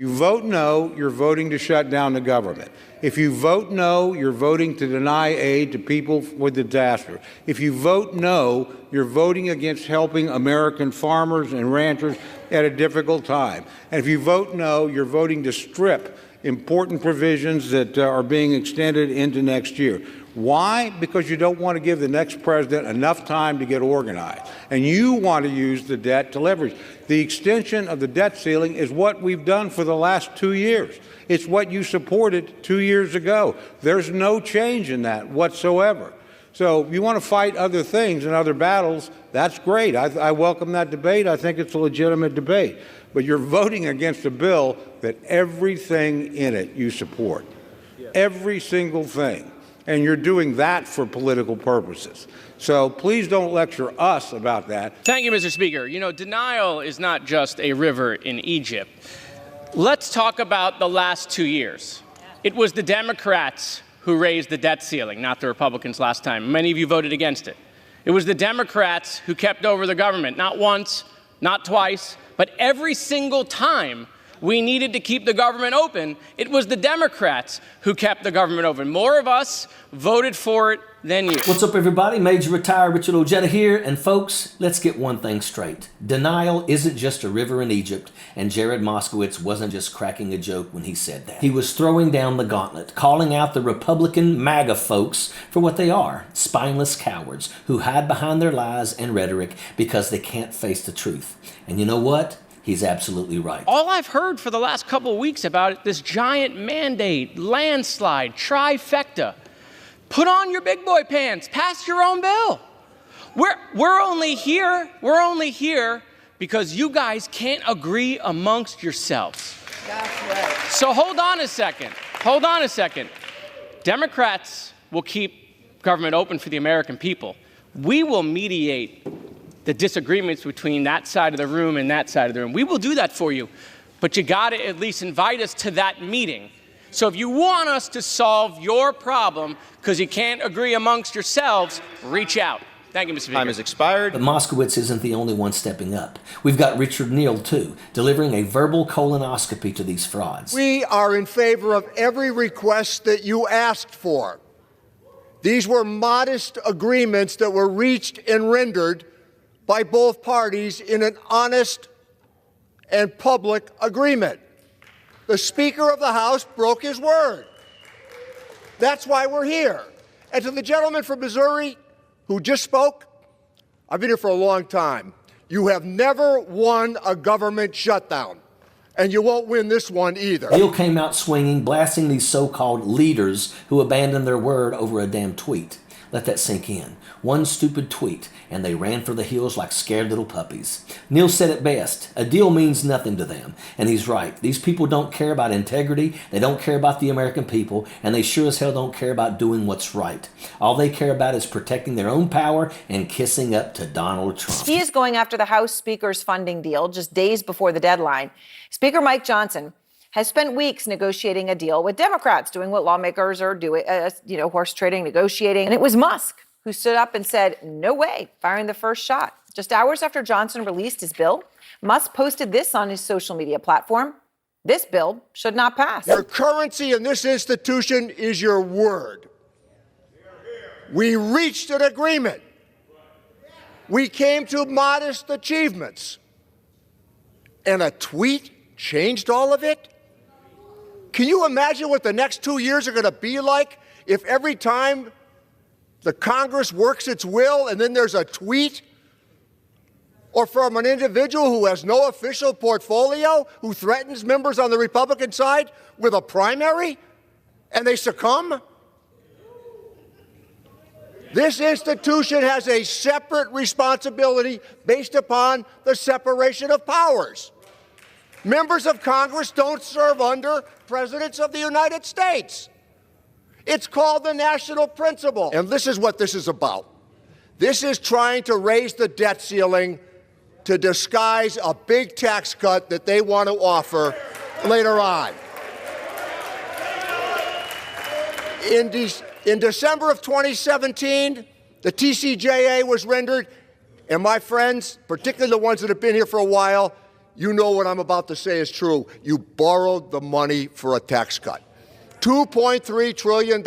You vote no, you're voting to shut down the government. If you vote no, you're voting to deny aid to people with disaster. If you vote no, you're voting against helping American farmers and ranchers at a difficult time. And if you vote no, you're voting to strip important provisions that are being extended into next year. Why? Because you don't want to give the next president enough time to get organized. And you want to use the debt to leverage. The extension of the debt ceiling is what we've done for the last 2 years. It's what you supported 2 years ago. There's no change in that whatsoever. So if you want to fight other things and other battles, that's great. I welcome that debate. I think it's a legitimate debate. But you're voting against a bill that everything in it you support. Every single thing. And you're doing that for political purposes. So please don't lecture us about that. Thank you, Mr. Speaker. You know, denial is not just a river in Egypt. Let's talk about the last 2 years. It was the Democrats who raised the debt ceiling, not the Republicans last time. Many of you voted against it. It was the Democrats who kept over the government, not once, not twice, but every single time we needed to keep the government open, it was the Democrats who kept the government open. More of us voted for it than you. What's up, everybody? Major Retired Richard Ojeda here. And folks, let's get one thing straight. Denial isn't just a river in Egypt, and Jared Moskowitz wasn't just cracking a joke when he said that. He was throwing down the gauntlet, calling out the Republican MAGA folks for what they are, spineless cowards who hide behind their lies and rhetoric because they can't face the truth. And you know what? He's absolutely right. All I've heard for the last couple of weeks about this giant mandate, landslide, trifecta. Put on your big boy pants, pass your own bill. We're only here because you guys can't agree amongst yourselves. That's right. So hold on a second. Democrats will keep government open for the American people. We will mediate the disagreements between that side of the room and that side of the room. We will do that for you, but you got to at least invite us to that meeting. So if you want us to solve your problem because you can't agree amongst yourselves, reach out. Thank you, Mr. Speaker. Time has expired. But Moskowitz isn't the only one stepping up. We've got Richard Neal, too, delivering a verbal colonoscopy to these frauds. We are in favor of every request that you asked for. These were modest agreements that were reached and rendered by both parties in an honest and public agreement. The Speaker of the House broke his word. That's why we're here. And to the gentleman from Missouri who just spoke, I've been here for a long time. You have never won a government shutdown, and you won't win this one either. Neal came out swinging, blasting these so-called leaders who abandoned their word over a damn tweet. Let that sink in. One stupid tweet, and they ran for the hills like scared little puppies. Neal said it best. A deal means nothing to them. And he's right. These people don't care about integrity, they don't care about the American people, and they sure as hell don't care about doing what's right. All they care about is protecting their own power and kissing up to Donald Trump. He is going after the House Speaker's funding deal just days before the deadline. Speaker Mike Johnson has spent weeks negotiating a deal with Democrats, doing what lawmakers are doing, horse trading, negotiating. And it was Musk who stood up and said, no way, firing the first shot. Just hours after Johnson released his bill, Musk posted this on his social media platform. This bill should not pass. Your currency in this institution is your word. We reached an agreement. We came to modest achievements. And a tweet changed all of it? Can you imagine what the next 2 years are going to be like if every time the Congress works its will and then there's a tweet or from an individual who has no official portfolio, who threatens members on the Republican side with a primary, and they succumb? This institution has a separate responsibility based upon the separation of powers. Members of Congress don't serve under presidents of the United States. It's called the national principle. And this is what this is about. This is trying to raise the debt ceiling to disguise a big tax cut that they want to offer later on. In December of 2017, the TCJA was rendered, and my friends, particularly the ones that have been here for a while, you know what I'm about to say is true. You borrowed the money for a tax cut. $2.3 trillion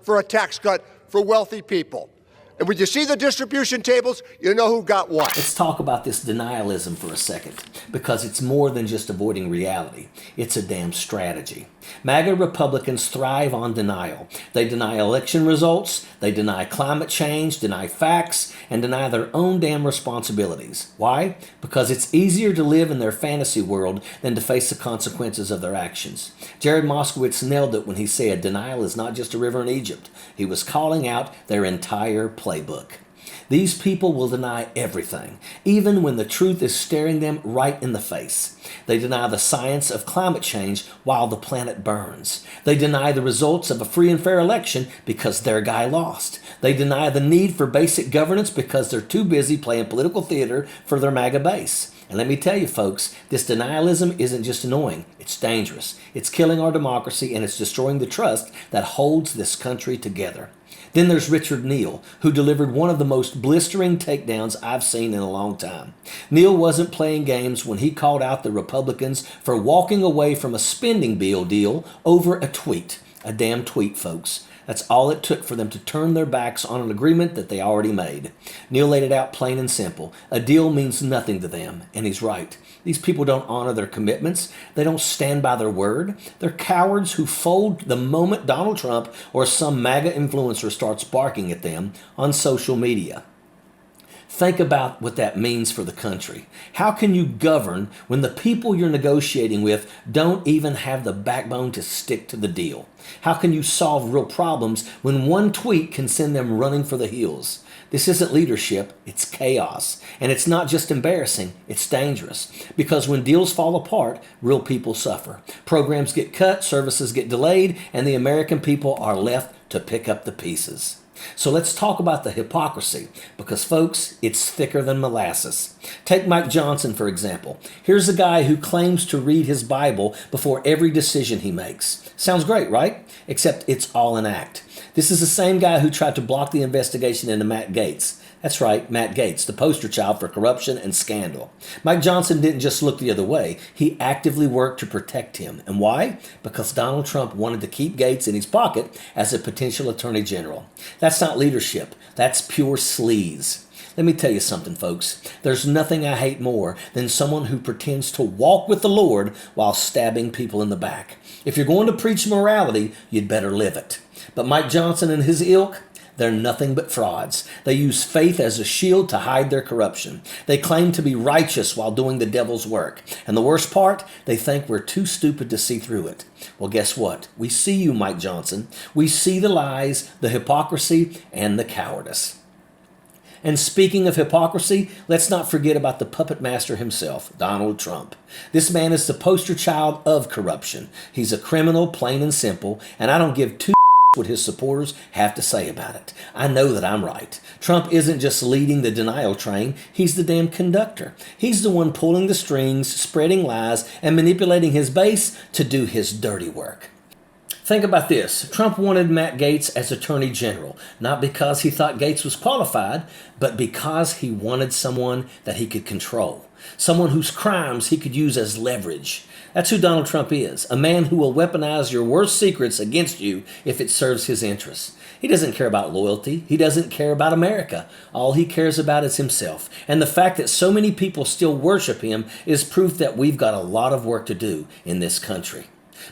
for a tax cut for wealthy people. And when you see the distribution tables, you know who got what. Let's talk about this denialism for a second, because it's more than just avoiding reality. It's a damn strategy. MAGA Republicans thrive on denial. They deny election results, they deny climate change, deny facts, and deny their own damn responsibilities. Why? Because it's easier to live in their fantasy world than to face the consequences of their actions. Jared Moskowitz nailed it when he said denial is not just a river in Egypt. He was calling out their entire playbook. These people will deny everything, even when the truth is staring them right in the face. They deny the science of climate change while the planet burns. They deny the results of a free and fair election because their guy lost. They deny the need for basic governance because they're too busy playing political theater for their MAGA base. And let me tell you, folks, this denialism isn't just annoying. It's dangerous. It's killing our democracy, and it's destroying the trust that holds this country together. Then there's Richard Neal, who delivered one of the most blistering takedowns I've seen in a long time. Neal wasn't playing games when he called out the Republicans for walking away from a spending bill deal over a tweet. A damn tweet, folks. That's all it took for them to turn their backs on an agreement that they already made. Neal laid it out plain and simple. A deal means nothing to them, and he's right. These people don't honor their commitments. They don't stand by their word. They're cowards who fold the moment Donald Trump or some MAGA influencer starts barking at them on social media. Think about what that means for the country. How can you govern when the people you're negotiating with don't even have the backbone to stick to the deal? How can you solve real problems when one tweet can send them running for the hills? This isn't leadership, it's chaos. And it's not just embarrassing, it's dangerous. Because when deals fall apart, real people suffer. Programs get cut, services get delayed, and the American people are left to pick up the pieces. So let's talk about the hypocrisy, because folks, it's thicker than molasses. Take Mike Johnson, for example. Here's a guy who claims to read his Bible before every decision he makes. Sounds great, right? Except it's all an act. This is the same guy who tried to block the investigation into Matt Gaetz. That's right, Matt Gaetz, the poster child for corruption and scandal. Mike Johnson didn't just look the other way. He actively worked to protect him. And why? Because Donald Trump wanted to keep Gaetz in his pocket as a potential attorney general. That's not leadership. That's pure sleaze. Let me tell you something, folks. There's nothing I hate more than someone who pretends to walk with the Lord while stabbing people in the back. If you're going to preach morality, you'd better live it. But Mike Johnson and his ilk, they're nothing but frauds. They use faith as a shield to hide their corruption. They claim to be righteous while doing the devil's work. And the worst part, they think we're too stupid to see through it. Well, guess what? We see you, Mike Johnson. We see the lies, the hypocrisy, and the cowardice. And speaking of hypocrisy, let's not forget about the puppet master himself, Donald Trump. This man is the poster child of corruption. He's a criminal, plain and simple, and I don't give two what his supporters have to say about it. I know that I'm right. Trump isn't just leading the denial train, he's the damn conductor. He's the one pulling the strings, spreading lies, and manipulating his base to do his dirty work. Think about this. Trump wanted Matt Gaetz as Attorney General, not because he thought Gaetz was qualified, but because he wanted someone that he could control, someone whose crimes he could use as leverage. That's who Donald Trump is, a man who will weaponize your worst secrets against you if it serves his interests. He doesn't care about loyalty. He doesn't care about America. All he cares about is himself. And the fact that so many people still worship him is proof that we've got a lot of work to do in this country.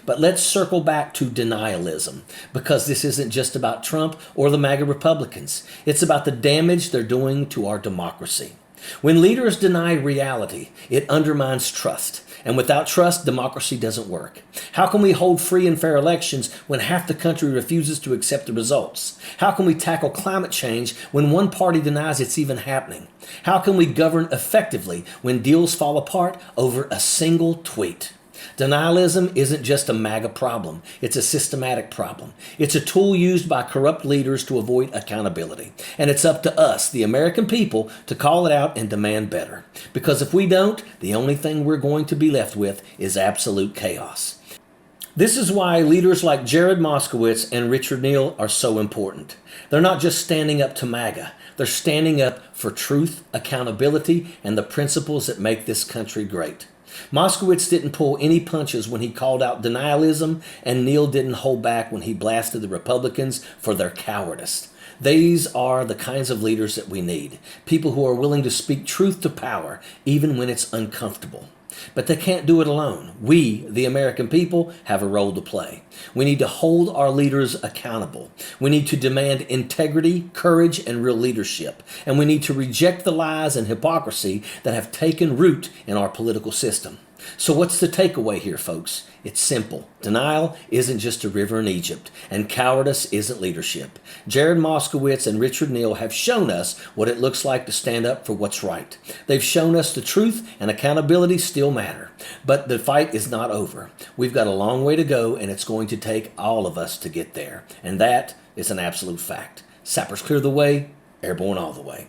But let's circle back to denialism, because this isn't just about Trump or the MAGA Republicans. It's about the damage they're doing to our democracy. When leaders deny reality, it undermines trust. And without trust, democracy doesn't work. How can we hold free and fair elections when half the country refuses to accept the results? How can we tackle climate change when one party denies it's even happening? How can we govern effectively when deals fall apart over a single tweet? Denialism isn't just a MAGA problem. It's a systematic problem. It's a tool used by corrupt leaders to avoid accountability. And it's up to us, the American people, to call it out and demand better. Because if we don't, the only thing we're going to be left with is absolute chaos. This is why leaders like Jared Moskowitz and Richard Neal are so important. They're not just standing up to MAGA. They're standing up for truth, accountability, and the principles that make this country great. Moskowitz didn't pull any punches when he called out denialism, and Neal didn't hold back when he blasted the Republicans for their cowardice. These are the kinds of leaders that we need. People who are willing to speak truth to power, even when it's uncomfortable. But they can't do it alone. We, the American people, have a role to play. We need to hold our leaders accountable. We need to demand integrity, courage, and real leadership. And we need to reject the lies and hypocrisy that have taken root in our political system. So what's the takeaway here, folks? It's simple. Denial isn't just a river in Egypt, and cowardice isn't leadership. Jared Moskowitz and Richard Neal have shown us what it looks like to stand up for what's right. They've shown us the truth, and accountability still matter. But the fight is not over. We've got a long way to go, and it's going to take all of us to get there. And that is an absolute fact. Sappers clear the way, airborne all the way.